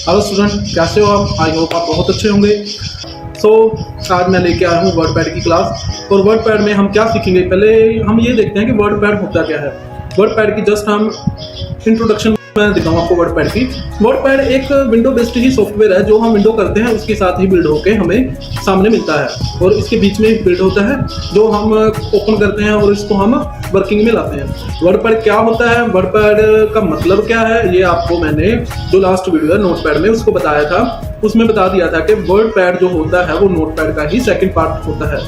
Hello student, कैसे हो आप? आई होप आप बहुत अच्छे होंगे। आज मैं लेके आया हूँ वर्ड पैड की क्लास। और वर्ड पैड में हम क्या सीखेंगे, पहले हम ये देखते हैं कि वर्ड पैड होता क्या है। वर्ड पैड की जस्ट हम इंट्रोडक्शन मैं देता हूँ आपको। वर्ड पैड की, वर्ड पैड एक विंडो बेस्ड ही सॉफ्टवेयर है जो हम विंडो करते हैं उसके साथ ही बिल्ड होके हमें सामने मिलता है। और इसके बीच में एक बिल्ड होता है जो हम ओपन करते हैं और इसको हम वर्किंग में लाते हैं। वर्ड पैड क्या होता है, वर्ड पैड का मतलब क्या है, ये आपको मैंने जो लास्ट वीडियो है नोट पैड में उसको बताया था। उसमें बता दिया था कि वर्ड पैड जो होता है वो नोट पैड का ही सेकंड पार्ट होता है।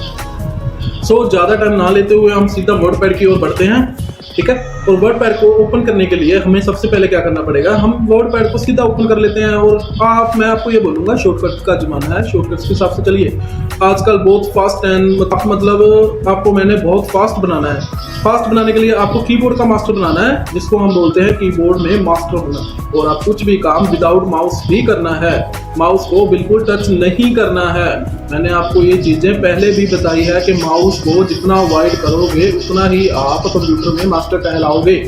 ज़्यादा टाइम ना लेते हुए हम सीधा वर्ड पैड की ओर बढ़ते हैं, ठीक है। और वर्ड पैड को ओपन करने के लिए हमें सबसे पहले क्या करना पड़ेगा, हम वर्ड पैड को सीधा ओपन कर लेते हैं। और मैं आपको ये बोलूँगा, शॉर्टकट का ज़माना है, शॉर्टकट्स के हिसाब से चलिए। आजकल बहुत फास्ट एंड मतलब आपको मैंने बहुत फास्ट बनाना है। फास्ट बनाने के लिए आपको कीबोर्ड का मास्टर बनाना है, जिसको हम बोलते हैं कीबोर्ड में मास्टर होना। और आप कुछ भी काम विदाउट माउस भी करना है, माउस को बिल्कुल टच नहीं करना है। मैंने आपको ये चीज़ें पहले भी बताई है कि माउस को जितना अवॉइड करोगे उतना ही आप कंप्यूटर में मास्टर कहलाओगे।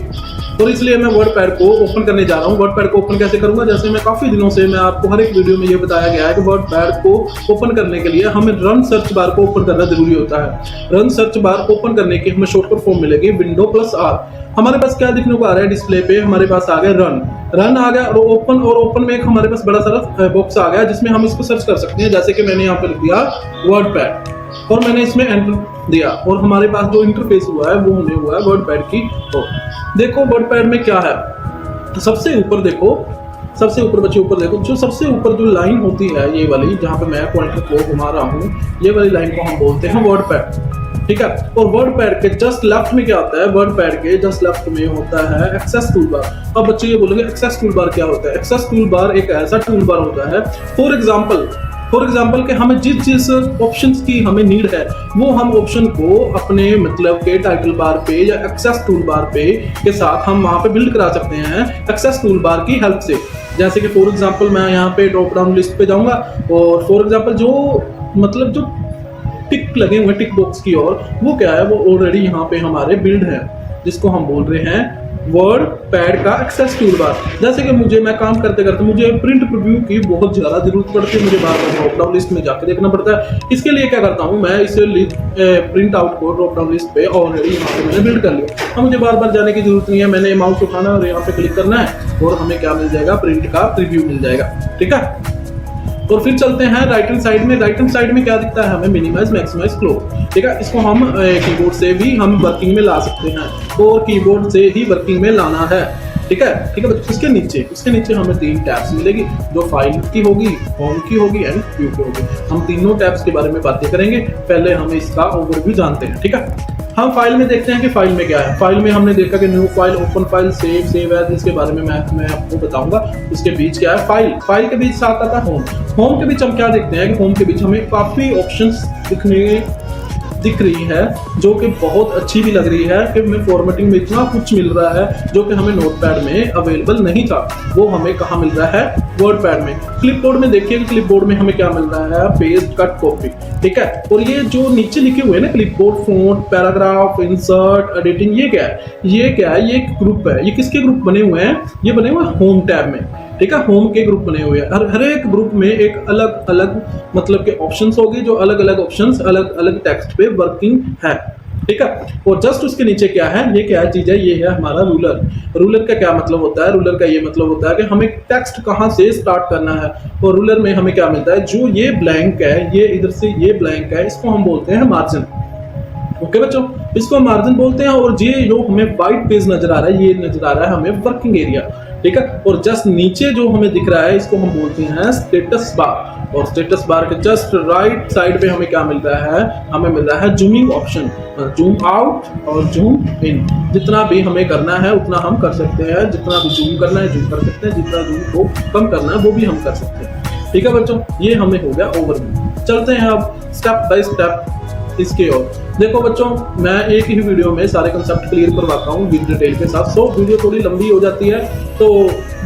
और इसलिए मैं वर्ड पैड को ओपन करने जा रहा हूँ। वर्ड पैड को ओपन कैसे करूँगा, जैसे मैं काफ़ी दिनों से मैं आपको हर एक वीडियो में ये बताया गया है कि वर्ड पैड को ओपन करने के लिए हमें रन सर्च बार को ओपन करना जरूरी होता है। रन सर्च बार ओपन करने की हमें शॉर्टकट फॉर्म मिलेगी Window+R। हमारे पास क्या दिखने को आ रहा है डिस्प्ले पे, हमारे पास आ गया रन आ गया। और ओपन में एक हमारे पास बड़ा सारा बॉक्स आ गया जिसमें हम इसको सर्च कर सकते हैं। जैसे कि मैंने यहाँ पे लिख दिया वर्ड पैड और मैंने इसमें एंटर दिया और हमारे पास जो इंटरफेस हुआ है वो हमें हुआ है वर्ड पैड की। तो देखो वर्ड पैड में क्या है, तो सबसे ऊपर देखो, सबसे ऊपर बच्चे ऊपर देखो, जो सबसे ऊपर जो लाइन होती है ये वाली, जहाँ पे मैं पॉइंटर को घुमा रहा हूँ, ये वाली लाइन को हम बोलते हैं वर्ड पैड, ठीक है। और वर्ड पैड के जस्ट लेफ्ट में क्या होता है, वर्ड पैड के जस्ट लेफ्ट में होता है एक्सेस टूल बार। अब बच्चे ये बोलेंगे एक्सेस टूल बार क्या होता है। एक्सेस टूल बार एक ऐसा टूल बार होता है, फॉर एग्जाम्पल कि हमें जिस ऑप्शंस की हमें नीड है वो हम ऑप्शन को अपने मतलब के टाइटल बार पे या एक्सेस टूल बार पे के साथ हम वहाँ पे बिल्ड करा सकते हैं एक्सेस टूल बार की हेल्प से। जैसे कि फॉर एग्जाम्पल मैं यहाँ पे ड्रॉप डाउन लिस्ट पे जाऊँगा और फॉर एग्जाम्पल जो टिक लगे हुए टिक बॉक्स की ओर, वो क्या है, वो ऑलरेडी यहाँ पे हमारे बिल्ड है, जिसको हम बोल रहे हैं वर्ड पैड का एक्सेस टूल बार। जैसे कि मैं काम करते करते मुझे प्रिंट प्रीव्यू की बहुत ज़्यादा जरूरत पड़ती है, मुझे बार बार ड्रॉप डाउन लिस्ट में जाकर देखना पड़ता है। इसके लिए क्या करता हूँ, मैं इसे प्रिंट आउट को ड्रॉप डाउन लिस्ट पे ऑलरेडी यहाँ पे मैंने बिल्ड कर लिया। अब मुझे बार बार जाने की जरूरत नहीं है, मैंने माउस उठाना और यहाँ पे क्लिक करना है और हमें क्या मिल जाएगा, प्रिंट का प्रीव्यू मिल जाएगा, ठीक है। और फिर चलते हैं राइट हैंड साइड में। राइट हैंड साइड में क्या दिखता है हमें, मिनिमाइज मैक्सिमाइज क्लोज, ठीक है। इसको हम कीबोर्ड से भी हम वर्किंग में ला सकते हैं और कीबोर्ड से ही वर्किंग में लाना है, ठीक है, ठीक है। इसके नीचे हमें 3 टैब्स मिलेगी, जो फाइल की होगी, होम की होगी एंड व्यू की होगी। हम तीनों टैब्स के बारे में बातें करेंगे, पहले हम इसका ओवरव्यू जानते हैं, ठीक है। हम फाइल में देखते हैं कि फाइल में क्या है। फाइल में हमने देखा कि new file, open file, save as, इसके बारे में मैं आपको बताऊंगा। उसके बीच क्या है, फाइल के बीच साथ आता है होम के बीच हम क्या देखते हैं कि होम के बीच हमें काफ़ी ऑप्शंस दिख रही है, जो कि बहुत अच्छी भी लग रही है कि हमें फॉर्मेटिंग में इतना कुछ मिल रहा है जो कि हमें नोटपैड में अवेलेबल नहीं था। वो हमें कहाँ मिल रहा है, वर्ड पैड में। क्लिपबोर्ड में देखिए, क्लिपबोर्ड में हमें क्या मिल रहा है, पेस्ट, कट, कॉपी, ठीक है। और ये जो नीचे लिखे हुए हैं ना, clipboard, font, paragraph, insert, editing, ये क्या है, ये एक ग्रुप है। ये किसके ग्रुप बने हुए हैं, ये बने हुए हैं होम टैब में, ठीक है। होम के ग्रुप बने हुए हैं। हर एक ग्रुप में एक अलग अलग मतलब के ऑप्शंस होगी, जो अलग अलग ऑप्शंस अलग अलग टेक्स्ट पे वर्किंग है, ठीक है। और जस्ट उसके नीचे क्या है, ये क्या चीज है, ये है हमारा रूलर का क्या मतलब होता है, रूलर का ये मतलब होता है कि हमें टेक्स्ट कहाँ से स्टार्ट करना है। और रूलर में हमें क्या मिलता है, जो ये ब्लैंक है, ये इधर से ये ब्लैंक है, इसको हम बोलते हैं मार्जिन, ओके बच्चों, इसको मार्जिन बोलते हैं। और ये जो हमें वाइट पेज नजर आ रहा है, ये नजर आ रहा है हमें वर्किंग एरिया, ठीक है। और जस्ट नीचे जो हमें दिख रहा है, इसको हम बोलते हैं स्टेटस बार। और स्टेटस बार के जस्ट राइट साइड पे हमें क्या मिल रहा है, हमें मिल रहा है जूमिंग ऑप्शन, जूम आउट और जूम इन। जितना भी हमें करना है उतना हम कर सकते हैं, जितना भी जूम करना है जूम कर सकते हैं, जितना जूम को कम करना है वो भी हम कर सकते हैं, ठीक है बच्चों। ये हमें हो गया ओवरव्यू। चलते हैं अब स्टेप बाय स्टेप इसके ओर। देखो बच्चों, मैं एक ही वीडियो में सारे कंसेप्ट क्लियर करवाता हूँ विद डिटेल के साथ। वीडियो थोड़ी लंबी हो जाती है तो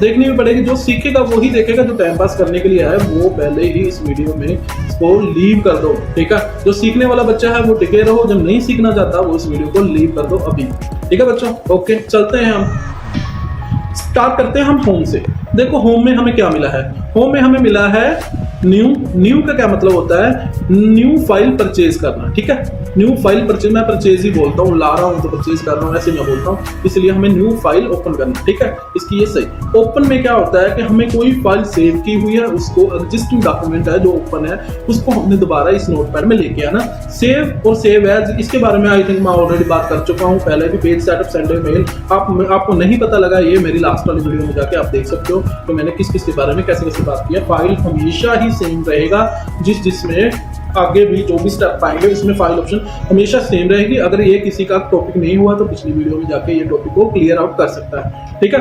देखनी भी पड़ेगी। जो सीखेगा वो ही देखेगा, जो टाइम पास करने के लिए है वो पहले ही इस वीडियो में इसको लीव कर दो, ठीक है। जो सीखने वाला बच्चा है वो टिके रहो, जो नहीं सीखना चाहता वो इस वीडियो को लीव कर दो अभी, ठीक है बच्चों। ओके, चलते हैं हम, स्टार्ट करते हैं हम होम से। देखो होम में हमें क्या मिला है, होम में हमें मिला है न्यू। न्यू का क्या मतलब होता है, न्यू फाइल परचेज करना, ठीक है। न्यू फाइल परचेज, मैं परचेज ही बोलता हूँ, ला रहा हूँ तो परचेज कर रहा हूँ, ऐसे मैं बोलता हूँ, इसलिए हमें न्यू फाइल ओपन करना, ठीक है। इसकी ये सही। ओपन में क्या होता है कि हमें कोई फाइल सेव की हुई है, उसको एग्जिस्टिंग डॉक्यूमेंट है जो ओपन है, उसको हमने दोबारा इस नोटपैड में लेके आना। सेव और सेव एज, इसके बारे में आई थिंक मैं ऑलरेडी बात कर चुका हूँ पहले भी। पेज सेटअप, सेंड मेल, आपको नहीं पता लगा, ये मेरी लास्ट वाली वीडियो में जाके आप देख सकते हो कि मैंने किस किस के बारे में कैसे कैसे बात किया। फाइल हमेशा ही सेम रहेगा, जिसमें आगे भी जो भी स्टेप पाएंगे उसमें फाइल ऑप्शन हमेशा सेम रहेगी। अगर ये किसी का टॉपिक नहीं हुआ तो पिछली वीडियो में जाके ये टॉपिक को क्लियर आउट कर सकता है, ठीक है।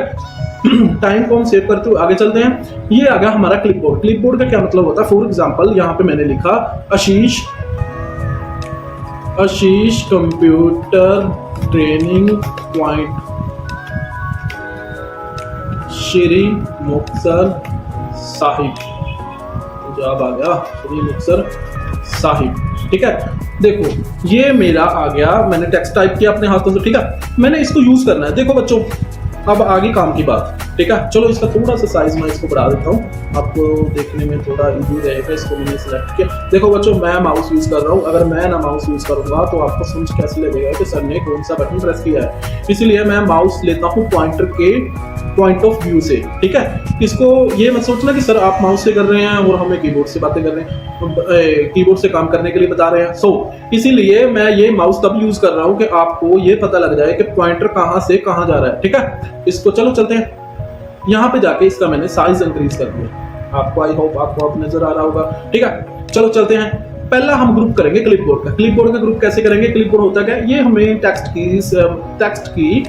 टाइम को हम सेव करते हुए आगे चलते हैं। ये आ गया हमारा क्लिपबोर्ड। क्लिपबोर्ड का क्या मतलब होता है, फॉर एग्जांपल यहाँ पे मैंने लिखा Ashish computer training point Shri Muktsar Sahib, जवाब आ गया श्री मुक्तसर साहिब, ठीक है। देखो ये मेरा आ गया, मैंने टेक्स्ट टाइप किया अपने हाथों से, ठीक है। मैंने इसको यूज करना है। देखो बच्चों, अब आगे काम की बात, ठीक है। चलो इसका थोड़ा सा साइज मैं इसको बढ़ा देता हूँ, आपको देखने में थोड़ा इजी रहेगा। इसको मैंने सिलेक्ट किया। देखो बच्चों, मैं माउस यूज कर रहा हूँ, अगर मैं ना माउस यूज करूंगा तो आपको समझ कैसे लगेगा कि सर ने कौन सा बटन प्रेस किया है। इसलिए मैं माउस लेता हूँ पॉइंटर के पॉइंट ऑफ व्यू से, ठीक है। इसको ये मत सोचना कि सर आप माउस से कर रहे हैं और हमें कीबोर्ड से बातें कर रहे हैं, कीबोर्ड से काम करने के लिए बता रहे हैं। इसीलिए मैं ये माउस तब यूज कर रहा हूँ कि आपको ये पता लग जाए कि पॉइंटर कहाँ से कहाँ जा रहा है, ठीक है। इसको चलो चलते हैं। यहाँ पे जाके इसका मैंने साइज इंक्रीज कर दिया, आपको आई होप आपको अब नजर आ रहा होगा, ठीक है। चलो चलते हैं। पहला हम ग्रुप करेंगे क्लिपबोर्ड का। क्लिपबोर्ड का ग्रुप कैसे करेंगे, क्लिपबोर्ड होता क्या है, ये हमें टेक्स्ट की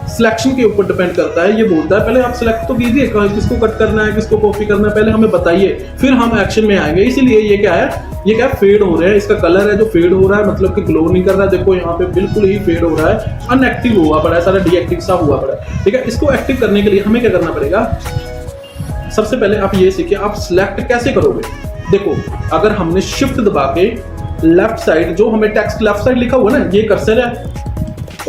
सिलेक्शन के ऊपर डिपेंड करता है। ये बोलता है पहले आप सिलेक्ट तो कीजिए, किसको कट करना है, किसको कॉपी करना है, पहले हमें बताइए, फिर हम एक्शन में आएंगे। इसीलिए ये क्या है, ये क्या फेड हो रहे हैं, इसका कलर है जो फेड हो रहा है, मतलब कि ग्लो नहीं कर रहा है। देखो यहाँ पे बिल्कुल ही फेड हो रहा है, अनएक्टिव हुआ पड़ा है, सारा डीएक्टिव सा हुआ पड़ा है, ठीक है। इसको एक्टिव करने के लिए हमें क्या करना पड़ेगा, सबसे पहले आप ये सीखिए आप सिलेक्ट कैसे करोगे। देखो अगर हमने शिफ्ट दबा के लेफ्ट साइड, जो हमें टेक्स्ट लेफ्ट साइड लिखा हुआ ना, ये कर्सर है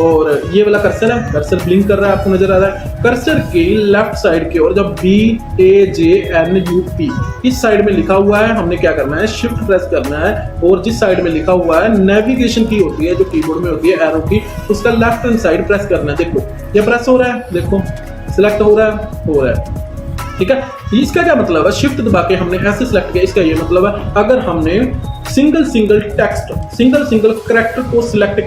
और ये वाला कर्सर है, कर्सर ब्लिंक कर रहा है, आपको नजर आ रहा है। कर्सर के लेफ्ट साइड की ओर जब BAJNUP इस साइड में लिखा हुआ है, हमने क्या करना है, शिफ्ट प्रेस करना है और जिस साइड में लिखा हुआ है नेविगेशन की होती है जो कीबोर्ड में होती है एरो की, उसका लेफ्ट हैंड साइड प्रेस करना है। देखो ये प्रेस हो रहा है, देखो सिलेक्ट हो रहा है, ठीक है। इसका क्या मतलब है, शिफ्ट दबा के हमने ऐसे सिलेक्ट किया, इसका ये मतलब है अगर हमने सिंगल टेक्स्ट, सिंगल कैरेक्टर को सिलेक्ट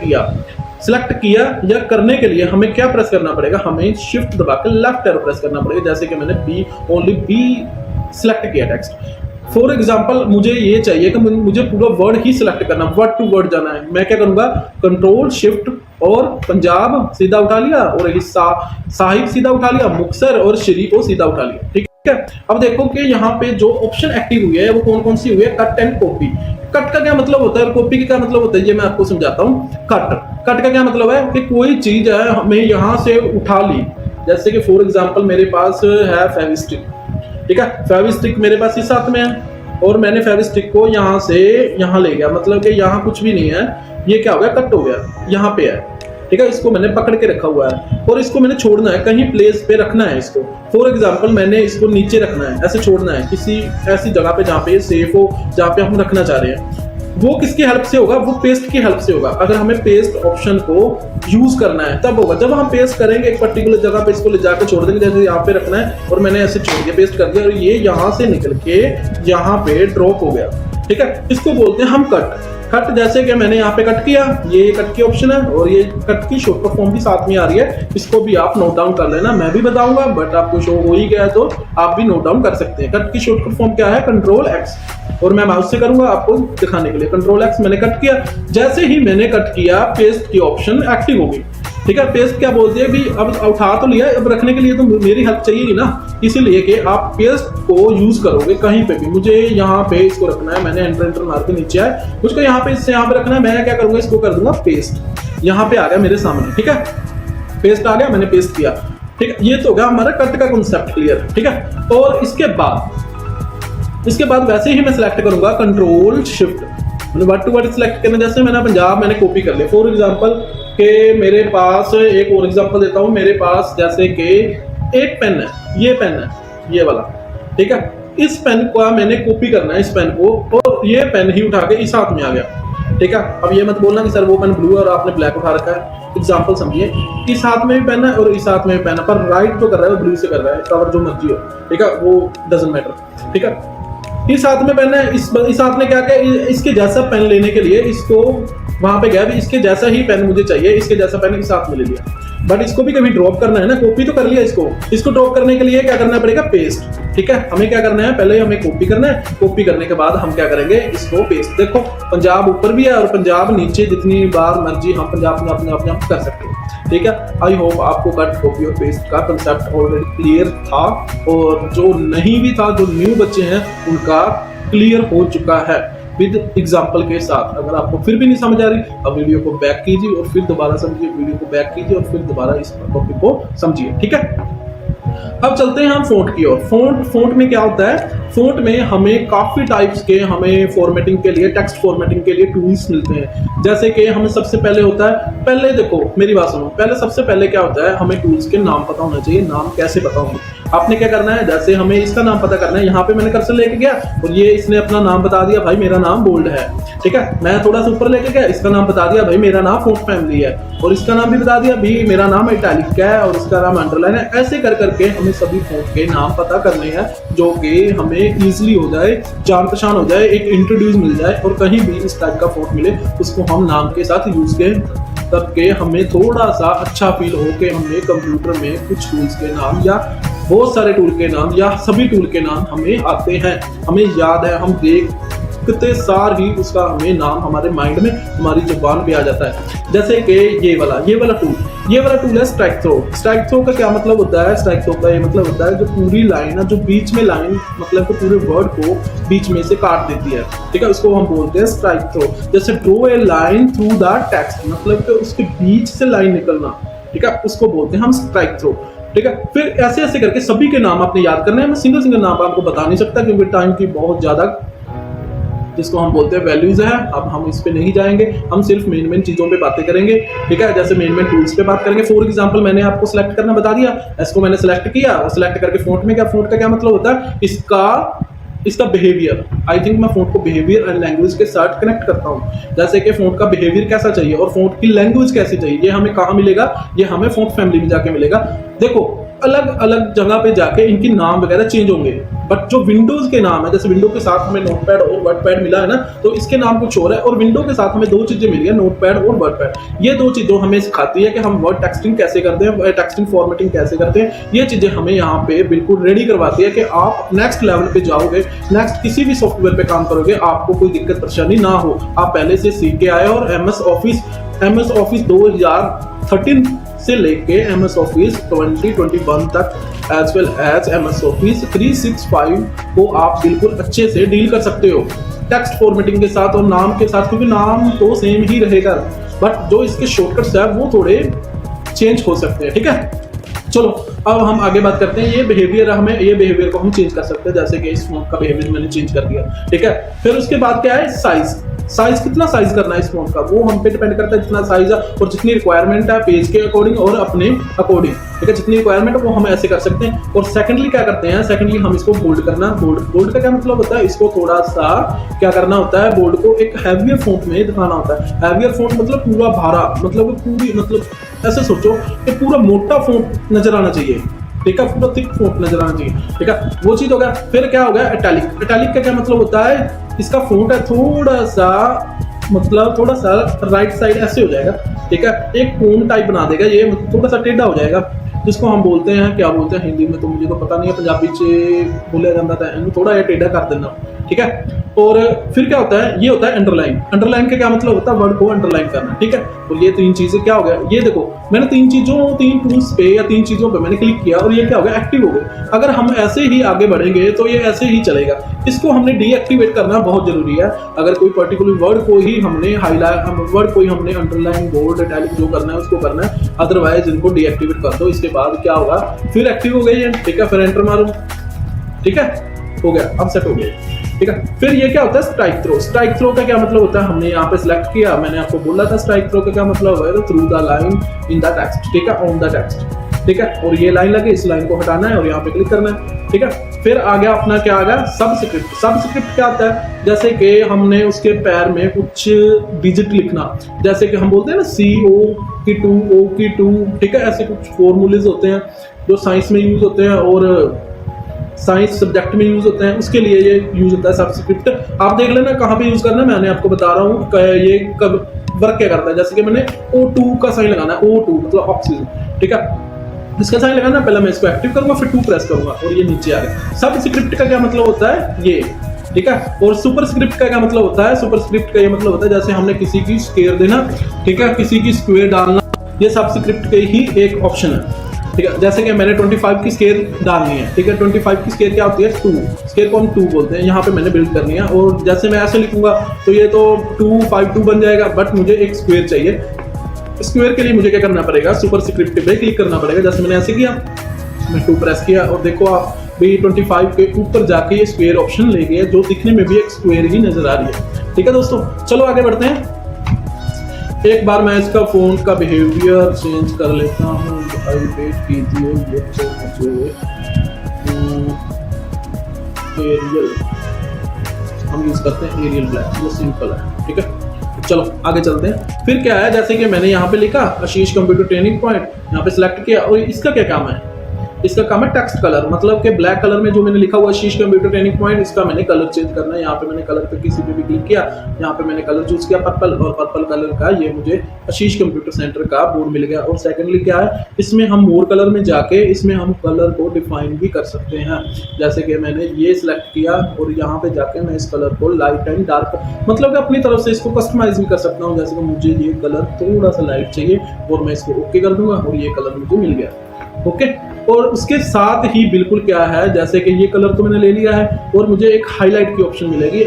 किया या करने के लिए हमें क्या प्रेस करना पड़ेगा, हमें शिफ्ट दबा के लेफ्ट एरो प्रेस करना पड़ेगा। जैसे कि मैंने ओनली बी सिलेक्ट किया टेक्स्ट। फॉर एग्जाम्पल मुझे ये चाहिए कि मुझे पूरा वर्ड ही सिलेक्ट करना, वर्ड टू वर्ड जाना है। मैं क्या करूंगा, कंट्रोल शिफ्ट और पंजाब सीधा उठा लिया और साहिब सीधा उठा लिया, मुक्तसर और श्री को सीधा उठा लिया, ठीक है। अब देखो कि यहाँ पे जो ऑप्शन एक्टिव हुई है वो कौन कौन सी हुई है, कट एंड कॉपी। कट का क्या मतलब होता है और कॉपी का क्या मतलब होता है, ये मैं आपको समझाता हूँ। कट का क्या मतलब है कि कोई चीज है हमें यहाँ से उठा ली, जैसे कि फॉर एग्जांपल मेरे पास है फेविस्टिक, ठीक है। फेविस्टिक मेरे पास इस हाथ में है और मैंने फेविस्टिक को यहाँ से यहाँ ले गया, मतलब कि यहाँ कुछ भी नहीं है, ये क्या हो गया, कट हो गया, यहाँ पे है, ठीक है। इसको मैंने पकड़ के रखा हुआ है और इसको मैंने छोड़ना है, कहीं प्लेस पे रखना है इसको। फॉर एग्जांपल मैंने इसको नीचे रखना है, ऐसे छोड़ना है किसी ऐसी जगह पे जहाँ पे सेफ हो, जहाँ पे हम रखना चाह रहे हैं। वो किसकी हेल्प से होगा, वो पेस्ट की हेल्प से होगा। अगर हमें पेस्ट ऑप्शन को यूज करना है तब होगा, जब हम पेस्ट करेंगे एक पर्टिकुलर जगह पे इसको ले जाकर छोड़ देंगे, जैसे यहाँ पे रखना है और मैंने ऐसे छोड़ दिया, पेस्ट कर दिया और ये यहाँ से निकल के यहाँ पे ड्रॉप हो गया, ठीक है। इसको बोलते हैं हम कट। जैसे कि मैंने यहाँ पे कट किया, ये कट की ऑप्शन है और ये कट की शॉर्टकट फॉर्म भी साथ में आ रही है, इसको भी आप नोट डाउन कर लेना। मैं भी बताऊंगा बट आपको शो हो ही गया तो आप भी नोट डाउन कर सकते हैं। कट की शॉर्टकट फॉर्म क्या है, कंट्रोल एक्स, और मैं माउस से करूंगा आपको दिखाने के लिए। कंट्रोल एक्स मैंने कट किया, जैसे ही मैंने कट किया पेस्ट की ऑप्शन एक्टिव हो गई, ठीक है। पेस्ट क्या बोलती है भी, अब उठा तो लिया, अब रखने के लिए तो मेरी हेल्प चाहिए ना, इसीलिए कि आप पेस्ट को यूज करोगे कहीं पे भी। मुझे यहाँ पे इसको रखना है, मैंने एंटर मार के नीचे आया, मुझको यहाँ पे इससे यहाँ पे रखना है, मैं क्या करूंगा, इसको कर दूंगा पेस्ट। यहाँ पे आ गया मेरे सामने, ठीक है, पेस्ट आ गया, मैंने पेस्ट किया, ठीक है। ये तो हो गया हमारा कट का कॉन्सेप्ट क्लियर, ठीक है। और इसके बाद वैसे ही मैं सिलेक्ट करूंगा कंट्रोल शिफ्ट, मैंने वर्ड टू वर्ड सिलेक्ट करना। जैसे मैंने पंजाब मैंने कॉपी कर लिया, फॉर एग्जांपल के मेरे पास एक और एग्जांपल देता हूं, मेरे पास जैसे कि एक पेन है, ये पेन है, ये वाला, ठीक है। इस पेन को मैंने कॉपी करना है, इस पेन को, और ये पेन ही उठा के इस हाथ में आ गया, ठीक है। अब ये मत बोलना कि सर वो पेन ब्लू है और आपने ब्लैक उठा रखा है। एग्जाम्पल समझिए, इस हाथ में भी पेन है और इस हाथ में भी पेन है, पर राइट जो कर रहा है वो ब्लू से कर रहा है, कवर जो मर्जी हो, ठीक है, वो डजंट मैटर, ठीक है। इस हाथ में पेन है, इस हाथ में क्या किया, इसके जैसा पेन लेने के लिए इसको वहां पे गया भी, इसके जैसा ही पेन मुझे चाहिए, इसके जैसा पेन इस हाथ में ले लिया। बट इसको भी कभी ड्रॉप करना है ना, कॉपी तो कर लिया, इसको ड्रॉप करने के लिए क्या करना पड़ेगा, पेस्ट, ठीक है। हमें क्या करना है, पहले हमें कॉपी करना है, कॉपी करने के बाद हम क्या करेंगे, इसको पेस्ट। देखो पंजाब ऊपर भी है और पंजाब नीचे, जितनी बार मर्जी हम पंजाब में अपने आप कर सकते हैं, ठीक है। आई होप आपको कट, कॉपी और पेस्ट का कंसेप्ट ऑलरेडी क्लियर था, और जो नहीं भी था, जो न्यू बच्चे हैं उनका क्लियर हो चुका है विद एग्जाम्पल के साथ। अगर आपको फिर भी नहीं समझ आ रही, अब वीडियो को बैक कीजिए और फिर दोबारा समझिए, वीडियो को बैक कीजिए और फिर दोबारा इस टॉपिक को समझिए, ठीक है। अब चलते हैं हम फ़ॉन्ट की ओर। फ़ॉन्ट में क्या होता है, फ़ॉन्ट में हमें काफ़ी टाइप्स के, हमें फॉर्मेटिंग के लिए, टेक्स्ट फॉर्मेटिंग के लिए टूल्स मिलते हैं। जैसे कि हमें सबसे पहले होता है, पहले देखो मेरी बात सुनो, पहले सबसे पहले क्या होता है, हमें टूल्स के नाम पता होना चाहिए। नाम कैसे पता होंगे, आपने क्या करना है, जैसे हमें इसका नाम पता करना है, यहाँ पे मैंने कर्सर लेके गया और ये इसने अपना नाम बता दिया, भाई मेरा नाम बोल्ड है, ठीक है। मैं थोड़ा सा ऊपर लेके गया, इसका नाम बता दिया, भाई मेरा नाम फ़ॉन्ट फैमिली है, और इसका नाम भी बता दिया, भाई मेरा नाम इटैलिक है और इसका नाम अंडरलाइन है। ऐसे कर करके हमें सभी फ़ॉन्ट के नाम पता करने हैं, जो कि हमें ईजिली हो जाए, जान पहचान हो जाए, एक इंट्रोड्यूस मिल जाए, और कहीं भी इस टाइप का फ़ॉन्ट मिले उसको हम नाम के साथ यूज करें, तब के हमें थोड़ा सा अच्छा फील हो कि हमने कंप्यूटर में कुछ टूल्स के नाम या बहुत सारे टूल के नाम या सभी टूल के नाम हमें आते हैं, हमें याद है, हम देखते सार ही उसका हमें नाम हमारे माइंड में, हमारी जुबान पे आ जाता है। जैसे कि ये वाला टूल है स्ट्राइक थ्रो। स्ट्राइक थ्रो का क्या मतलब होता है, स्ट्राइक थ्रो का ये मतलब होता है जो पूरी लाइन है, जो बीच में लाइन, मतलब कि पूरे वर्ड को बीच में से काट देती है, ठीक है, उसको हम बोलते हैं स्ट्राइक थ्रो। जैसे draw a line through the text, मतलब कि उसके बीच से लाइन निकलना, ठीक है, उसको बोलते हैं हम स्ट्राइक थ्रो, ठीक है। फिर ऐसे ऐसे करके सभी के नाम आपने याद करने हैं। मैं सिंगल नाम आपको बता नहीं सकता क्योंकि टाइम की बहुत ज्यादा, जिसको हम बोलते हैं वैल्यूज है। अब हम इस पे नहीं जाएंगे, हम सिर्फ मेन चीजों पे बातें करेंगे, ठीक है। जैसे मेन टूल्स पे बात करेंगे। फॉर एग्जांपल मैंने आपको सिलेक्ट करना बता दिया, इसको मैंने सिलेक्ट किया और सिलेक्ट करके फ़ॉन्ट में क्या, फ़ॉन्ट का क्या मतलब होता है, इसका बिहेवियर। आई थिंक मैं फ़ॉन्ट को बिहेवियर एंड लैंग्वेज के साथ कनेक्ट करता हूँ। जैसे कि फ़ॉन्ट का बिहेवियर कैसा चाहिए और फ़ॉन्ट की लैंग्वेज कैसी चाहिए, ये हमें कहाँ मिलेगा, ये हमें फ़ॉन्ट फैमिली में जाके मिलेगा। देखो अलग अलग जगह पे जाके इनकी नाम वगैरह चेंज होंगे, बट जो विंडोज के नाम है, जैसे विंडो के साथ हमें नोटपैड और वर्डपैड मिला है ना, तो इसके नाम कुछ और है, और विंडो के साथ हमें दो चीजें मिली है, नोटपैड और वर्डपैड। ये दो चीजों हमें सिखाती है कि हम वर्ड टेक्सटिंग कैसे करते हैं, टेक्सटिंग फॉर्मेटिंग कैसे करते हैं। ये चीजें हमें यहाँ पे बिल्कुल रेडी करवाती है कि आप नेक्स्ट लेवल पे जाओगे, नेक्स्ट किसी भी सॉफ्टवेयर पे काम करोगे, आपको कोई दिक्कत परेशानी ना हो। आप पहले से सीख के आए और MS ऑफिस 2013 से लेके MS ऑफिस 2021 तक, as well as MS office 365 को आप बिल्कुल अच्छे से डील कर सकते हो टेक्स्ट फॉर्मेटिंग के साथ और नाम के साथ, क्योंकि नाम तो सेम ही रहेगा, बट जो इसके शॉर्टकट्स है वो थोड़े चेंज हो सकते हैं, ठीक है। चलो अब हम आगे बात करते हैं। ये बिहेवियर को हम चेंज कर सकते हैं, जैसे कि इस फ़ॉन्ट का बिहेवियर मैंने चेंज कर दिया, ठीक है। फिर उसके बाद क्या है, साइज कितना साइज करना है इस फ़ॉन्ट का, वो हम पे डिपेंड करता है, जितना साइज है और जितनी रिक्वायरमेंट है पेज के अकॉर्डिंग और अपने अकॉर्डिंग, ठीक है। जितनी रिक्वायरमेंट है वो हम ऐसे कर सकते हैं। और सेकंडली क्या करते हैं, सेकंडली हम इसको बोल्ड करना, बोल्ड का क्या मतलब होता है, इसको थोड़ा सा क्या करना होता है, बोल्ड को एक हैवियर फ़ॉन्ट में दिखाना होता है। हैवियर फ़ॉन्ट मतलब पूरा भारा, मतलब पूरी, मतलब ऐसे सोचो कि पूरा मोटा फ़ॉन्ट नजर आना चाहिए, ठीक है, पूरा थिक फ़ॉन्ट नजर आना चाहिए, ठीक है, वो चीज हो गया। फिर क्या हो गया, इटैलिक का क्या मतलब होता है, इसका फ़ॉन्ट है थोड़ा सा, मतलब थोड़ा सा राइट साइड ऐसे हो जाएगा, ठीक है, एक कोन टाइप बना देगा, ये थोड़ा सा टेढ़ा हो जाएगा, जिसको हम बोलते हैं, क्या बोलते हैं हिंदी में तो मुझे तो पता नहीं है, पंजाबी से बोला जाता है, थोड़ा ये टेढ़ा कर देना, ठीक है। और फिर क्या होता है, ये होता है अंडरलाइन का क्या मतलब होता है, वर्ड को अंडरलाइन करना, ठीक है। और ये तीन चीजें क्या हो गया, ये देखो मैंने तीन टूल्स पे या तीन चीजों पे मैंने क्लिक किया और ये क्या हो गया, एक्टिव हो गए। अगर हम ऐसे ही आगे बढ़ेंगे तो ये ऐसे ही चलेगा, इसको हमने डीएक्टिवेट करना बहुत जरूरी है। अगर कोई पर्टिकुलर वर्ड को ही हमने अंडरलाइन, बोल्ड, इटैलिक जो करना है उसको करना है, अदरवाइज इनको डीएक्टिवेट कर दो। इसके बाद क्या होगा, फिर एक्टिव हो गई है, ठीक है, फिर एंटर मारो, ठीक है, हो गया, अब सेट हो गया, ठीक है। फिर ये क्या होता है, स्ट्राइक थ्रो का क्या मतलब होता है, हमने यहाँ पे सिलेक्ट किया, मैंने आपको बोला था स्ट्राइक थ्रो का क्या मतलब होगा, through the line in the text, ठीक है, ऑन द टेक्स्ट, ठीक है। और ये लाइन लगे, इस लाइन को हटाना है और यहाँ पे क्लिक करना है, ठीक है। फिर आ गया अपना क्या आ गया, सबस्क्रिप्ट। सबस्क्रिप्ट क्या आता है, जैसे कि हमने उसके पैर में कुछ डिजिट लिखना, जैसे कि हम बोलते हैं ना CO की 2, O की 2, ठीक है। ऐसे कुछ फॉर्मूलेज होते हैं जो साइंस में यूज होते हैं और साइंस सब्जेक्ट में यूज होते हैं, उसके लिए ये यूज होता है सबस्क्रिप्ट। आप देख लेना कहाँ पे यूज करना है, मैंने आपको बता रहा हूँ ये कब वर्क क्या करता है। जैसे कि मैंने O2 का साइन लगाना है, O2 मतलब ऑक्सीजन, ठीक है। इसका साइन लगाना, पहले मैं इसको एक्टिव करूंगा, फिर 2 प्रेस करूंगा और ये नीचे आ गया। सबस्क्रिप्ट का क्या मतलब होता है ये, ठीक है। और सुपरस्क्रिप्ट का क्या मतलब होता है, सुपरस्क्रिप्ट का ये मतलब होता है जैसे हमने किसी की स्क्वायर देना, ठीक है, किसी की स्क्वायर डालना, ये सबस्क्रिप्ट के ही एक ऑप्शन है, ठीक है। जैसे कि मैंने 25 की स्क्वायर डालनी है, ठीक है। 25 की स्क्वायर क्या होती है, 2, स्क्वायर को हम 2 बोलते हैं। यहाँ पे मैंने बिल्ड करनी है और जैसे मैं ऐसे लिखूंगा तो ये तो 252 बन जाएगा, बट मुझे एक स्क्वायर चाहिए। स्क्वायर के लिए मुझे क्या करना पड़ेगा, सुपरस्क्रिप्ट पे क्लिक करना पड़ेगा। जैसे मैंने ऐसे किया, मैं 2 प्रेस किया और देखो आप भी 25 के ऊपर जाके ये स्क्वायर ऑप्शन ले गया, जो दिखने में भी एक स्क्वायर ही नजर आ रही है, ठीक है दोस्तों। चलो आगे बढ़ते हैं। एक बार मैं इसका फोन का बिहेवियर चेंज कर लेता हूँ, वेट कीजिए, ये तो मुझे एरियल हम यूज करते हैं, एरियल ब्लैक, वो सिंपल है, ठीक है। चलो आगे चलते हैं। फिर क्या है, जैसे कि मैंने यहाँ पे लिखा आशीष कंप्यूटर ट्रेनिंग पॉइंट, यहाँ पे सिलेक्ट किया और इसका क्या काम है, इसका काम है टेक्स्ट कलर, मतलब कि ब्लैक कलर में जो मैंने लिखा हुआ आशीष कंप्यूटर ट्रेनिंग पॉइंट, इसका मैंने कलर चेंज करना है। यहाँ पे मैंने कलर पे किसी पे भी क्लिक किया, यहाँ पे मैंने कलर चूज किया पर्पल, और पर्पल कलर का ये मुझे आशीष कंप्यूटर सेंटर का बोर्ड मिल गया। और सेकेंडली क्या है, इसमें हम मोर कलर में जाके इसमें हम कलर को डिफाइन भी कर सकते हैं। जैसे कि मैंने ये सिलेक्ट किया और यहाँ पे जाके मैं इस कलर को लाइट एंड डार्क, मतलब कि अपनी तरफ से इसको कस्टमाइज भी कर सकता हूँ। जैसे कि मुझे ये कलर थोड़ा सा लाइट चाहिए और मैं इसको ओके कर दूंगा और ये कलर मुझे मिल गया, ओके। और उसके साथ ही बिल्कुल क्या है, जैसे कि ये कलर तो मैंने ले लिया है और मुझे एक हाईलाइट की ऑप्शन मिलेगी।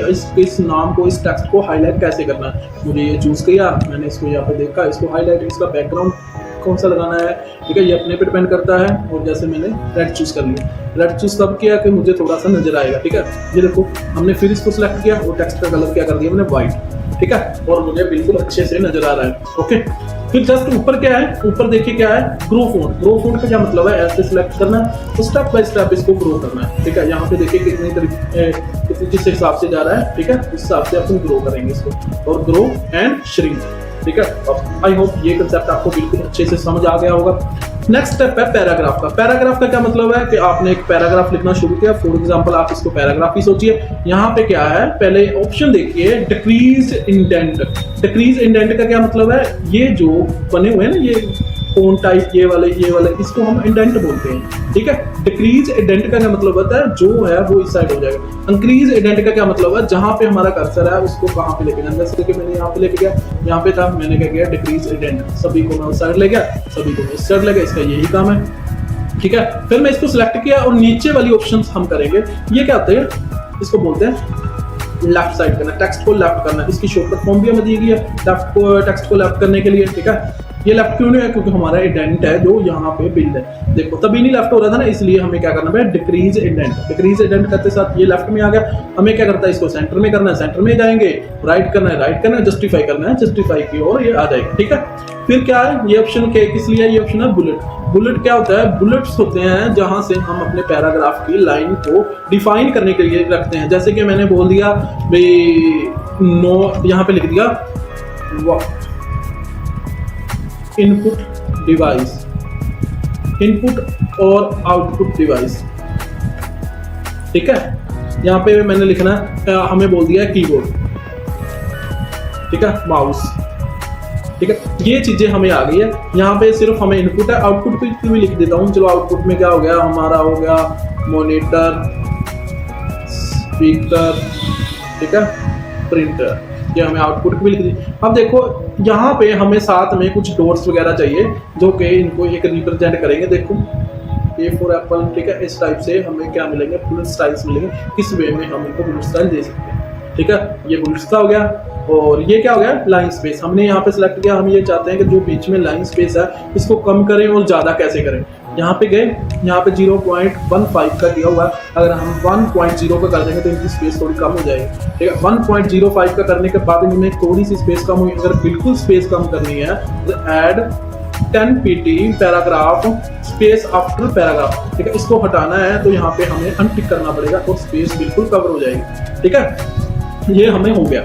इस नाम को, इस टेक्स्ट को हाईलाइट कैसे करना है, मुझे ये चूज किया, मैंने इसको यहाँ पे देखा, इसको हाईलाइट, इसका बैकग्राउंड कौन सा लगाना है, ठीक है, ये अपने पे डिपेंड करता है। और जैसे मैंने रेड चूज कर लिया, रेड चूज तब किया कि मुझे थोड़ा सा नजर आएगा, ठीक है। ये देखो हमने फिर इसको सिलेक्ट किया और टेक्स्ट का कलर क्या कर दिया मैंने, व्हाइट, ठीक है, और मुझे बिल्कुल अच्छे से नजर आ रहा है, ओके। फिर जस्ट ऊपर क्या है, ऊपर देखिए क्या है, ग्रो फॉन्ट। ग्रो फॉन्ट का क्या मतलब है, ऐसे सिलेक्ट करना है तो स्टेप बाय स्टेप इसको ग्रो करना है, ठीक है। यहाँ पे देखिए कितनी तरीके किस हिसाब से जा रहा है, ठीक है, इस हिसाब से अपन ग्रो करेंगे इसको, और ग्रो एंड श्रिंक, ठीक है। आई होप ये कंसेप्ट आपको बिल्कुल अच्छे से समझ आ गया होगा। नेक्स्ट स्टेप है पैराग्राफ का। पैराग्राफ का क्या मतलब है कि आपने एक पैराग्राफ लिखना शुरू किया, फॉर एग्जांपल आप इसको पैराग्राफ ही सोचिए। यहाँ पे क्या है, पहले ऑप्शन देखिए डिक्रीज इंडेंट। डिक्रीज इंडेंट का क्या मतलब है, ये जो बने हुए हैं ना ये फोन टाइप, ये वाले इसको हम इंडेंट बोलते हैं, ठीक है। डिक्रीज इंडेंट का क्या मतलब होता है, जो है वो इस साइड हो जाएगा। इंक्रीज इंडेंट का क्या मतलब है, जहां पे हमारा कर्सर है उसको कहां पे लेके जाना। जैसे कि मैंने यहाँ पे लेके गया, यहाँ पे था, मैंने क्या किया डिक्रीज इंडेंट, सभी को मैं उस साइड ले गया, सभी को मैं इस साइड ले गया, इसका यही काम है, ठीक है। फिर मैं इसको सिलेक्ट किया और नीचे वाली ऑप्शन हम करेंगे, ये क्या होते हैं, इसको बोलते हैं लेफ्ट साइड करना, टेक्स्ट को लेफ्ट करना। इसकी शॉर्टकट फॉर्म भी हमें दी गई है टेक्स्ट को लेफ्ट करने के लिए, ठीक है। ये लेफ्ट क्यों नहीं है, क्योंकि हमारा इंडेंट है जो यहाँ पे बिल्ड है, देखो तभी नहीं लेफ्ट हो रहा था ना, इसलिए हमें क्या करना है डिक्रीज इंडेंट। डिक्रीज इंडेंट करते साथ ये लेफ्ट में आ गया, हमें क्या करता है इसको सेंटर में करना है, सेंटर में जाएंगे, राइट करना है, राइट करना है, जस्टिफाई करना है, जस्टिफाई की ओर ये आ जाएगा, ठीक है। फिर क्या है, ये ऑप्शन के किस लिए, ये ऑप्शन है बुलेट। बुलेट क्या होता है, बुलेट्स होते हैं जहां से हम अपने पैराग्राफ की लाइन को डिफाइन करने के लिए रखते हैं। जैसे कि मैंने बोल दिया भाई नो, यहाँ पे लिख दिया इनपुट डिवाइस, इनपुट और आउटपुट डिवाइस, ठीक है। यहाँ पे मैंने लिखना है, हमें बोल दिया कीबोर्ड, ठीक है, माउस, ठीक है। ये चीजें हमें आ गई है। यहाँ पे सिर्फ हमें इनपुट है, आउटपुट पे भी लिख देता हूँ। चलो आउटपुट में क्या हो गया, हमारा हो गया मॉनिटर, स्पीकर, ठीक है, प्रिंटर, ये हमें आउटपुट भी लिख दी। अब देखो यहाँ पे हमें साथ में कुछ डॉट्स वगैरह चाहिए जो कि इनको एक रिप्रेजेंट करेंगे। देखो ए फॉर एप्पल, ठीक है, इस टाइप से हमें क्या मिलेंगे, बुलेट स्टाइल्स मिलेंगे। किस वे में हम इनको बुलेट स्टाइल दे सकते हैं, ठीक है। ये बुलेट्स का हो गया। और ये क्या हो गया, लाइन स्पेस। हमने यहाँ पे सिलेक्ट किया, हम ये चाहते हैं कि जो बीच में लाइन स्पेस है इसको कम करें और ज्यादा कैसे करें। यहाँ पे गए, यहाँ पे 0.15 का दिया हुआ है, अगर हम 1.0 का कर देंगे तो इनकी स्पेस थोड़ी कम हो जाएगी, ठीक है। 1.05 का करने के बाद इनमें थोड़ी सी स्पेस कम हुई। अगर बिल्कुल स्पेस कम करनी है तो add 10 pt paragraph space after paragraph, ठीक है, इसको हटाना है तो यहाँ पे हमें अनटिक करना पड़ेगा और स्पेस बिल्कुल कवर हो जाएगी, ठीक है, ये हमें हो गया,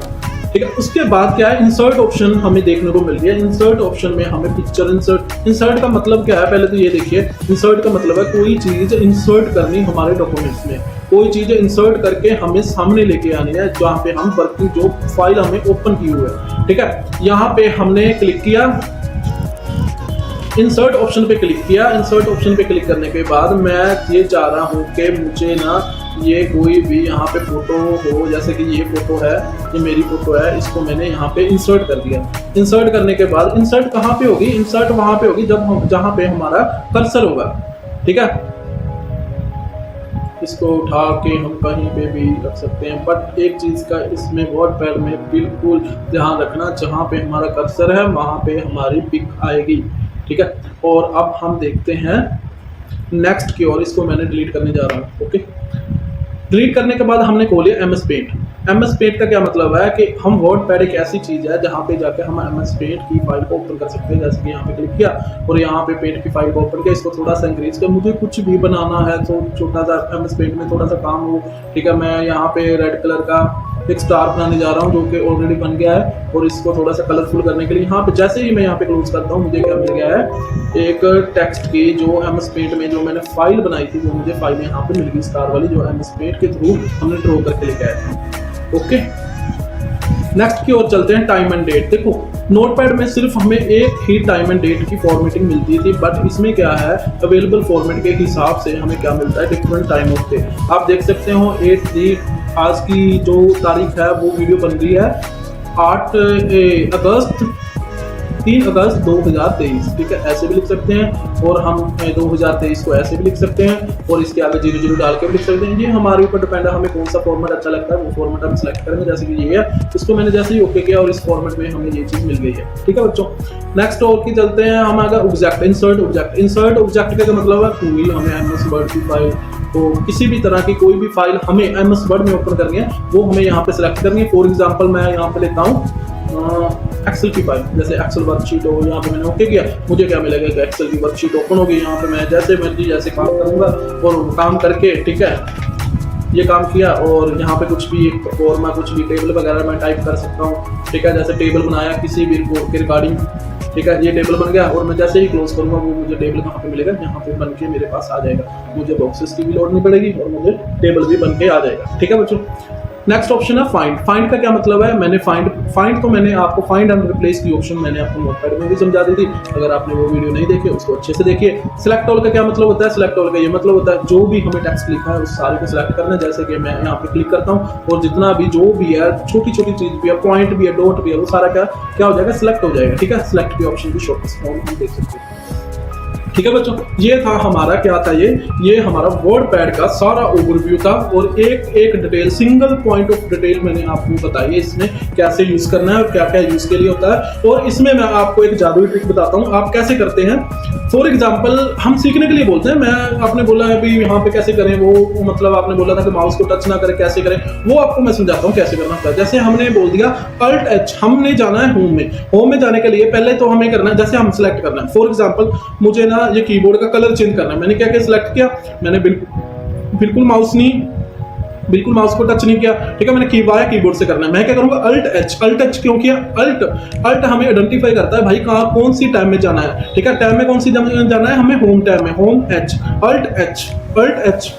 ठीक है। उसके बाद क्या है, इंसर्ट ऑप्शन हमें देखने को मिल रही है। इंसर्ट ऑप्शन में हमें पिक्चर इंसर्ट का मतलब क्या है, पहले तो ये देखिए, इंसर्ट का मतलब है कोई चीज इंसर्ट करनी हमारे डॉक्यूमेंट्स में, कोई चीज इंसर्ट करके हमें सामने लेके आनी है जहाँ पे हम वर्किंग जो फाइल हमें ओपन की हुई है, ठीक है। यहाँ पे हमने क्लिक किया, इंसर्ट ऑप्शन पे क्लिक किया। इंसर्ट ऑप्शन पे क्लिक करने के बाद मैं ये चाह रहा हूँ कि मुझे ना ये कोई भी यहाँ पे फोटो हो, जैसे कि ये फोटो है, ये मेरी फोटो है, इसको मैंने यहाँ पे इंसर्ट कर दिया। इंसर्ट करने के बाद इंसर्ट कहाँ पे होगी, इंसर्ट वहां पे होगी जब हम जहाँ पे हमारा कर्सर होगा, ठीक है। इसको उठा के हम कहीं पे भी रख सकते हैं, बट एक चीज का इसमें वर्डपैड में बिल्कुल ध्यान रखना, जहाँ पे हमारा कर्सर है वहां पे हमारी पिक आएगी, ठीक है। और अब हम देखते हैं नेक्स्ट की ओर, इसको मैंने डिलीट करने जा रहा हूँ, ओके। डिलीट करने के बाद हमने खोलिया एमएस पेंट। एमएस पेंट का क्या मतलब है कि हम वर्डपैड एक ऐसी चीज है जहाँ पे जाके हम एमएस पेंट की फाइल को ओपन कर सकते हैं। जैसे कि यहाँ पे क्लिक किया और यहाँ पे पेंट की फाइल को ओपन किया, इसको थोड़ा सा इंक्रीज कर, मुझे कुछ भी बनाना है तो छोटा सा एमएस पेंट में थोड़ा सा काम हो, ठीक है। मैं यहाँ पे रेड कलर का एक स्टार बनाने जा रहा हूँ जो कि ऑलरेडी बन गया है, और इसको थोड़ा सा कलरफुल करने के लिए यहाँ पे जैसे ही मैं यहाँ पे क्लोज करता हूँ मुझे क्या मिल गया है, एक टेक्स्ट की जो एमएस पेंट में जो मैंने फाइल बनाई थी वो मुझे फाइल यहाँ पे मिल गई, स्टार वाली, जो एमएस पेंट के थ्रू हमने ड्रॉ करके लेके आए थे, ओके। नेक्स्ट की ओर चलते हैं, टाइम एंड डेट। देखो नोटपैड में सिर्फ हमें एक ही टाइम एंड डेट की फॉर्मेटिंग मिलती थी, बट इसमें क्या है, अवेलेबल फॉर्मेट के हिसाब से हमें क्या मिलता है, डिफरेंट टाइम ऑफ डे। आप देख सकते हो 8 आज की जो तारीख है वो वीडियो बन रही है 3 अगस्त 2023, ठीक है, ऐसे भी लिख सकते हैं, और हम 2023 को ऐसे भी लिख सकते हैं, और इसके आगे 00 डाल के भी लिख सकते हैं। ये हमारे ऊपर डिपेंड है, हमें कौन सा फॉर्मेट अच्छा लगता है वो फॉर्मेट हम सिलेक्ट करेंगे। जैसे कि ये है, इसको मैंने जैसे ही ओके किया और इस फॉर्मेट में हमें ये चीज मिल गई है, ठीक है बच्चों। नेक्स्ट और की चलते हैं हम आगे, object, insert object. Insert object का मतलब है कोई हमें एमएस वर्ड की फाइल, तो किसी भी तरह की कोई भी फाइल हमें एमएस वर्ड में ओपन करनी है वो हमें यहाँ पे सिलेक्ट करनी है। फॉर एग्जांपल मैं यहाँ पे लेता हूँ एक्सेल की फाइल, जैसे एक्सेल वर्कशीट हो, यहाँ पे मैंने ओके किया, मुझे क्या मिलेगा कि एक्सेल की वर्कशीट ओपन होगी। यहाँ पे मैं जैसे मर्जी जैसे काम करूँगा और काम करके, ठीक है, ये काम किया, और यहाँ पे कुछ भी एक फॉर्मा, कुछ भी टेबल वगैरह मैं टाइप कर सकता हूँ, ठीक है। जैसे टेबल बनाया किसी भी रिपोर्ट के रिगार्डिंग, ठीक है, ये टेबल बन गया, और मैं जैसे ही क्लोज करूंगा वो मुझे टेबल कहाँ पे मिलेगा, यहाँ पे बन के मेरे पास आ जाएगा। मुझे बॉक्सेस की भी लोड नहीं पड़ेगी और मुझे टेबल भी बन के आ जाएगा, ठीक है बच्चों। नेक्स्ट ऑप्शन है फाइंड। फाइंड का क्या मतलब है, मैंने फाइंड तो मैंने आपको फाइंड एंड रिप्लेस की ऑप्शन मैंने आपको नोटपैड में भी समझा दी थी, अगर आपने वो वीडियो नहीं देखी उसको अच्छे से देखिए। सिलेक्ट ऑल का क्या मतलब होता है, सिलेक्ट ऑल का ये मतलब होता है जो भी हमें टेक्स्ट लिखा है उस सारे को सिलेक्ट करना है। जैसे कि मैं यहाँ पे क्लिक करता हूँ और जितना भी जो भी है, छोटी छोटी चीज भी है, पॉइंट भी है, डॉट भी है, वो सारा क्या हो जाएगा, सिलेक्ट हो जाएगा, ठीक है। सिलेक्ट की ऑप्शन की शॉर्टकट फॉर्म हम देख सकते हैं, ठीक है बच्चों। ये था हमारा क्या था, ये हमारा वर्डपैड का सारा ओवरव्यू था, और एक detail, single point of detail मैंने आपको बताई है इसमें कैसे यूज करना है और क्या क्या यूज के लिए होता है। और इसमें मैं आपको एक जादुई ट्रिक बताता हूँ, आप कैसे करते हैं। फॉर एग्जाम्पल हम सीखने के लिए बोलते हैं, मैं आपने बोला है भी यहाँ पे कैसे करें, वो मतलब आपने बोला था कि माउस को टच ना करें, कैसे करें, वो आपको मैं समझाता हूँ कैसे करना होता है। जैसे हमने बोल दिया Alt H, हमने जाना है होम में। होम में जाने के लिए पहले तो हमें करना है, जैसे हम सिलेक्ट करना है, फॉर एग्जाम्पल मुझे ना ये कीबोर्ड का कलर चेंज करना है। मैंने क्या क्या सिलेक्ट किया, मैंने बिल्कुल माउस को टच नहीं किया, ठीक है, मैंने कीबोर्ड से करना है। मैं क्या करूंगा, Alt H क्यों किया, अल्ट हमें आइडेंटिफाई करता है भाई कहाँ कौन सी टैब में जाना है, ठीक है। टैब में कौन सी जाना है, हमें होम टैब में, होम H, Alt H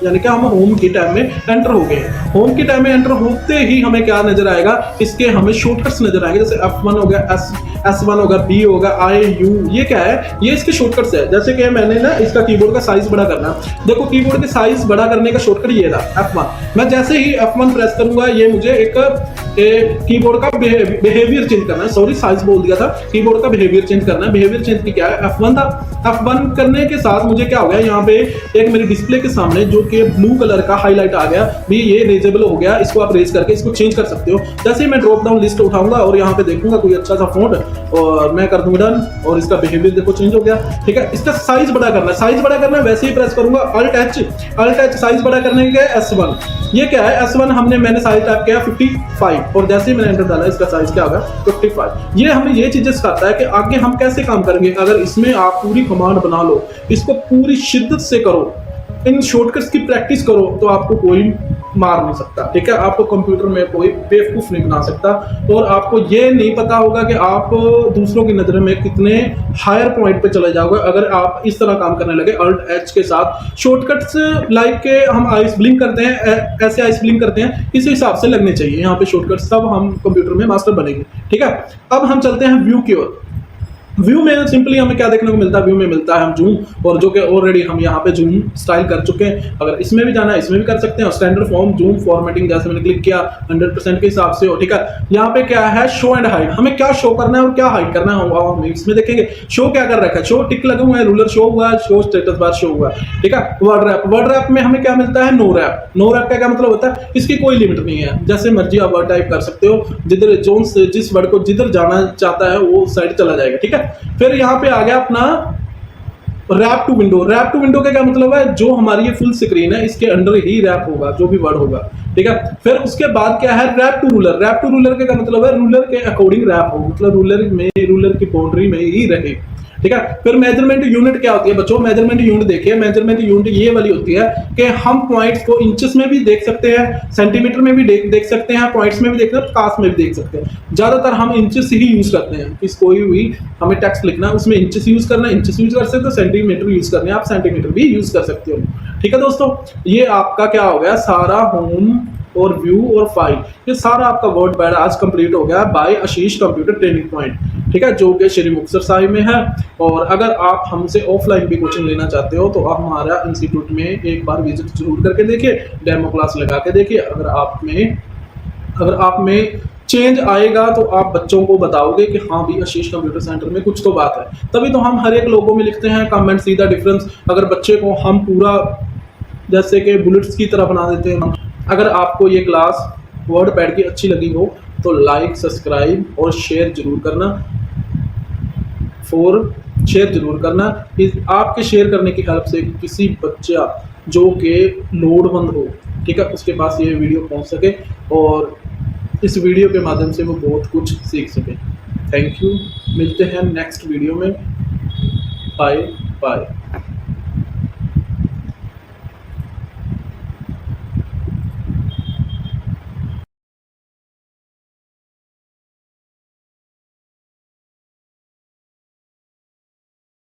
यानी कि हम होम की टैब में एंटर हो गए। होम की टैब में एंटर होते ही हमें क्या नजर आएगा, इसके हमें शॉर्टकट्स नजर आएंगे, जैसे F1 हो गया, S1 होगा, B होगा, I, U, ये क्या है, ये इसके शॉर्टकट्स है। जैसे कि मैंने ना इसका कीबोर्ड का साइज बड़ा करना, देखो कीबोर्ड के साइज बड़ा करने का शॉर्टकट ये था F1। मैं जैसे ही F1 प्रेस करूंगा ये मुझे एक कीबोर्ड का बिहेवियर चेंज करना है, सॉरी साइज बोल दिया था, कीबोर्ड का बिहेवियर चेंज करना है। बिहेवियर चेंज की क्या है, F1 था। F1 करने के साथ मुझे क्या हो गया, यहाँ पे एक मेरी डिस्प्ले के सामने जो कि ब्लू कलर का हाईलाइट आ गया, भी ये रेजेबल हो गया, इसको आप रेज करके इसको चेंज कर सकते हो। जैसे ही मैं ड्रॉप डाउन लिस्ट उठाऊंगा और यहाँ पे देखूंगा कोई अच्छा सा फॉन्ट, और मैं कर दूंगा डन, और इसका बिहेवियर देखो चेंज हो गया। ठीक है, इसका साइज बड़ा करना है, साइज बड़ा करना है, वैसे ही प्रेस करूंगा अल्ट एच, साइज बड़ा करने के S1। ये क्या है S1, मैंने साइज टाइप किया 55, और जैसे ही मैंने एंटर डाला इसका साइज क्या होगा 55। ये हमें ये चीजें सिखाता है कि आगे हम कैसे काम करेंगे। अगर इसमें आप पूरी कमांड बना लो, इसको पूरी शिद्दत से करो, इन शॉर्टकट्स की प्रैक्टिस करो, तो आपको कोई मार नहीं सकता। ठीक है, आपको कंप्यूटर में कोई बेवकूफ नहीं बना सकता, और आपको ये नहीं पता होगा कि आप दूसरों की नजर में कितने हायर पॉइंट पे चले जाओगे अगर आप इस तरह काम करने लगे अल्ट एच के साथ। शॉर्टकट्स लाइक के हम आइस ब्लिंक करते हैं, ऐसे आइस ब्लिंक करते हैं, इस हिसाब से लगने चाहिए यहाँ पे शॉर्टकट्स, सब हम कंप्यूटर में मास्टर बनेंगे। ठीक है, अब हम चलते हैं व्यू की ओर। व्यू में सिंपली हमें क्या देखने को मिलता है, व्यू में मिलता है हम जूम, और जो कि ऑलरेडी हम यहाँ पे जूम स्टाइल कर चुके हैं। अगर इसमें भी जाना है इसमें भी कर सकते हैं। स्टैंडर्ड फॉर्म जूम फॉर्मेटिंग जैसे मैंने क्लिक किया 100% के हिसाब से हो। ठीक है, यहाँ पे क्या है शो एंड हाइड, हमें क्या शो करना है और क्या हाइड करना है हम इसमें देखेंगे। शो क्या कर रखा है, शो टिक लगे हुए हैं, रूलर शो हुआ है, शो स्टेटस बार शो हुआ है। ठीक है, वर्ड रैप में हमें क्या मिलता है, नो रैप। नो रैप का क्या मतलब होता है, इसकी कोई लिमिट नहीं है, जैसे मर्जी आप वर्ड टाइप कर सकते हो, जिधर जिस वर्ड को जिधर जाना चाहता है वो साइड चला जाएगा। ठीक है, फिर यहाँ पे आ गया अपना wrap to window. Wrap to window का क्या मतलब है, जो हमारी ये फुल स्क्रीन है इसके अंडर ही रैप होगा जो भी वर्ड होगा। ठीक है, फिर उसके बाद क्या है wrap to ruler. Wrap to ruler का क्या मतलब है, रूलर के अकॉर्डिंग रैप हो, मतलब रूलर की बाउंड्री में ही रहे। ठीक है, फिर मेजरमेंट यूनिट क्या होती है बच्चों, मेजरमेंट यूनिट देखिए। मेजरमेंट यूनिट ये वाली होती है कि हम पॉइंट्स को इंचेस में भी देख सकते हैं, सेंटीमीटर में भी देख सकते हैं, पॉइंट्स में भी देख सकते हैं, कास्ट में भी देख सकते हैं। ज्यादातर हम इंचेस ही यूज करते हैं, किस कोई भी हमें टेक्स्ट लिखना है उसमें इंचेस यूज करना है, इंचेस यूज कर सकते हो, सेंटीमीटर यूज करने हैं आप सेंटीमीटर भी यूज कर सकते हो। ठीक है दोस्तों, ये आपका क्या हो गया सारा होम और व्यू और फाइल, ये सारा आपका वर्ड पैड आज कंप्लीट हो गया बाय आशीष कंप्यूटर ट्रेनिंग पॉइंट। ठीक है, जो कि श्री मुक्तसर साहिब में है। और अगर आप हमसे ऑफलाइन भी कोचिंग लेना चाहते हो तो आप हमारा इंस्टीट्यूट में एक बार विजिट जरूर करके देखिए, डेमो क्लास लगा के देखिए। अगर आप में चेंज आएगा तो आप बच्चों को बताओगे कि हाँ भी आशीष कंप्यूटर सेंटर में कुछ तो बात है। तभी तो हम हर एक लोगों में लिखते हैं कमेंट सी द डिफरेंस। अगर बच्चे को हम पूरा जैसे कि बुलेट्स की तरह बना देते हैं। अगर आपको ये क्लास वर्ड पैड की अच्छी लगी हो तो लाइक सब्सक्राइब और शेयर जरूर करना, आपके शेयर करने की हेल्प से किसी बच्चा जो कि लोड़वंद हो, ठीक है, उसके पास ये वीडियो पहुंच सके और इस वीडियो के माध्यम से वो बहुत कुछ सीख सके। थैंक यू, मिलते हैं नेक्स्ट वीडियो में। Bye bye.